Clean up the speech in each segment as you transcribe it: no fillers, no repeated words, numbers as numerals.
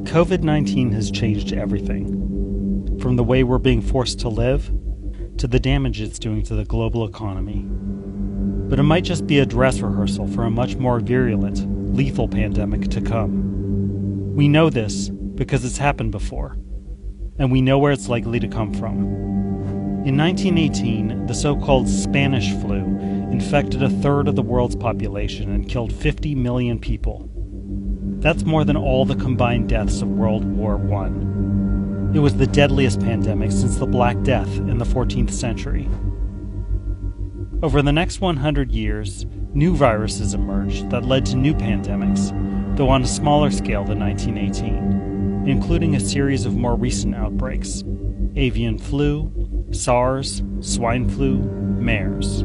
COVID-19 has changed everything, from the way we're being forced to live to the damage it's doing to the global economy. But it might just be a dress rehearsal for a much more virulent, lethal pandemic to come. We know this because it's happened before, and we know where it's likely to come from. In 1918, the so-called Spanish flu infected a third of the world's population and killed 50 million people. That's more than all the combined deaths of World War I. It was the deadliest pandemic since the Black Death in the 14th century. Over the next 100 years, new viruses emerged that led to new pandemics, though on a smaller scale than 1918, including a series of more recent outbreaks: avian flu, SARS, swine flu, MERS.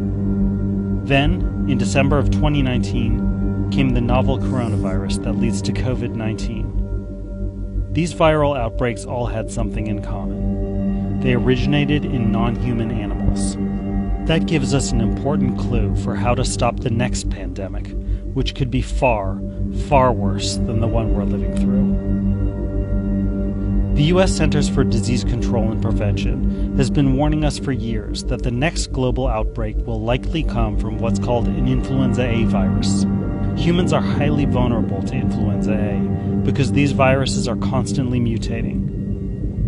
Then, in December of 2019, came the novel coronavirus that leads to COVID-19. These viral outbreaks all had something in common. They originated in non-human animals. That gives us an important clue for how to stop the next pandemic, which could be far, far worse than the one we're living through. The U.S. Centers for Disease Control and Prevention has been warning us for years that the next global outbreak will likely come from what's called an influenza A virus. Humans are highly vulnerable to influenza A because these viruses are constantly mutating.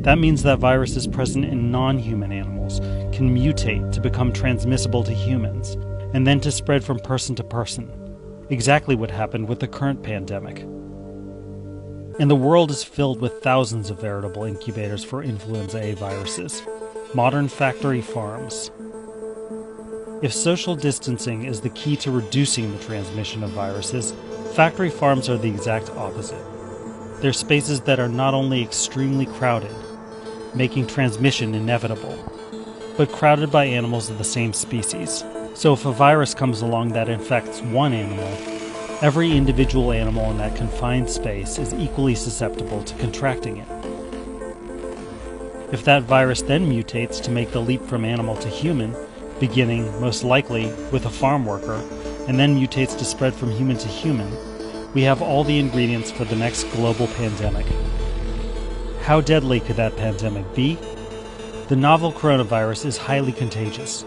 That means that viruses present in non-human animals can mutate to become transmissible to humans, and then to spread from person to person. Exactly what happened with the current pandemic. And the world is filled with thousands of veritable incubators for influenza A viruses, modern factory farms. If social distancing is the key to reducing the transmission of viruses, factory farms are the exact opposite. They're spaces that are not only extremely crowded, making transmission inevitable, but crowded by animals of the same species. So if a virus comes along that infects one animal, every individual animal in that confined space is equally susceptible to contracting it. If that virus then mutates to make the leap from animal to human, beginning, most likely, with a farm worker, and then mutates to spread from human to human, we have all the ingredients for the next global pandemic. How deadly could that pandemic be? The novel coronavirus is highly contagious,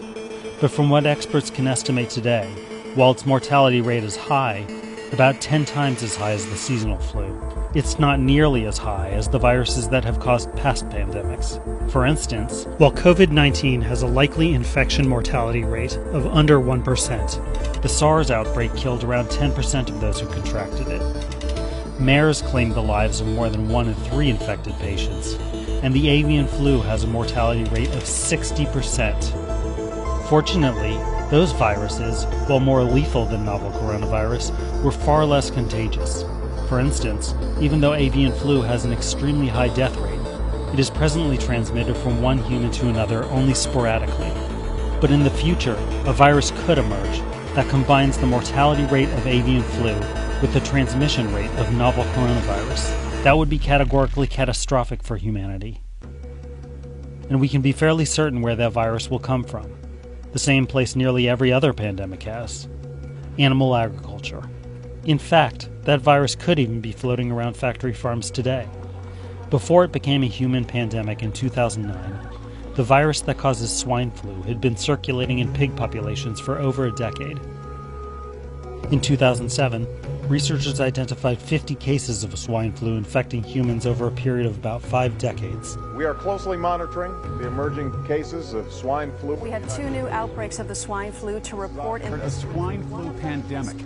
but from what experts can estimate today, while its mortality rate is high, about 10 times as high as the seasonal flu, it's not nearly as high as the viruses that have caused past pandemics. For instance, while COVID-19 has a likely infection mortality rate of under 1%, the SARS outbreak killed around 10% of those who contracted it. MERS claimed the lives of more than 1 in 3 infected patients, and the avian flu has a mortality rate of 60%. Fortunately, those viruses, while more lethal than novel coronavirus, were far less contagious. For instance, even though avian flu has an extremely high death rate, it is presently transmitted from one human to another only sporadically. But in the future, a virus could emerge that combines the mortality rate of avian flu with the transmission rate of novel coronavirus. That would be categorically catastrophic for humanity. And we can be fairly certain where that virus will come from. The same place nearly every other pandemic has: animal agriculture. In fact, that virus could even be floating around factory farms today. Before it became a human pandemic in 2009, the virus that causes swine flu had been circulating in pig populations for over a decade. In 2007, researchers identified 50 cases of swine flu infecting humans over a period of about 5 decades. We are closely monitoring the emerging cases of swine flu. We have 2 new outbreaks of the swine flu to report in a swine flu pandemic.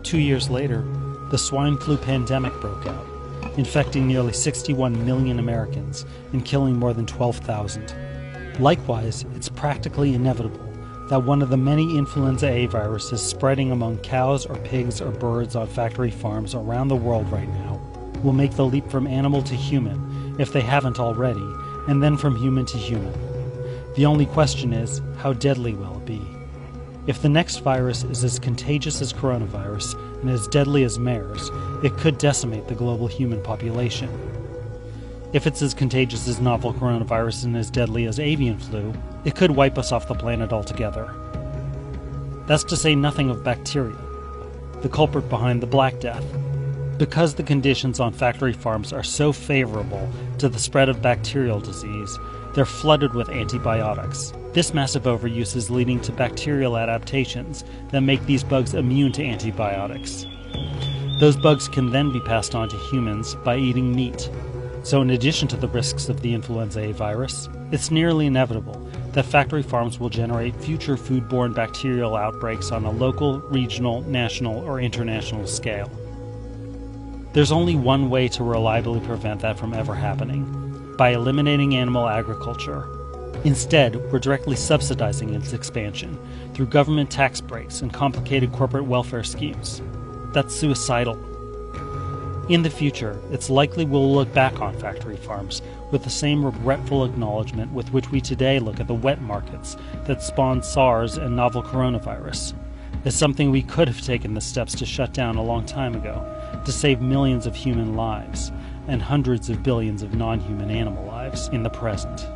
2 years later, the swine flu pandemic broke out, infecting nearly 61 million Americans and killing more than 12,000. Likewise, it's practically inevitable that one of the many influenza A viruses spreading among cows or pigs or birds on factory farms around the world right now will make the leap from animal to human, if they haven't already, and then from human to human. The only question is, how deadly will it be? If the next virus is as contagious as coronavirus and as deadly as MERS, it could decimate the global human population. If it's as contagious as novel coronavirus and as deadly as avian flu, it could wipe us off the planet altogether. That's to say nothing of bacteria, the culprit behind the Black Death. Because the conditions on factory farms are so favorable to the spread of bacterial disease, they're flooded with antibiotics. This massive overuse is leading to bacterial adaptations that make these bugs immune to antibiotics. Those bugs can then be passed on to humans by eating meat. So in addition to the risks of the influenza A virus, it's nearly inevitable that factory farms will generate future foodborne bacterial outbreaks on a local, regional, national, or international scale. There's only one way to reliably prevent that from ever happening: by eliminating animal agriculture. Instead, we're directly subsidizing its expansion through government tax breaks and complicated corporate welfare schemes. That's suicidal. In the future, it's likely we'll look back on factory farms with the same regretful acknowledgement with which we today look at the wet markets that spawned SARS and novel coronavirus, as something we could have taken the steps to shut down a long time ago, to save millions of human lives and hundreds of billions of non-human animal lives in the present.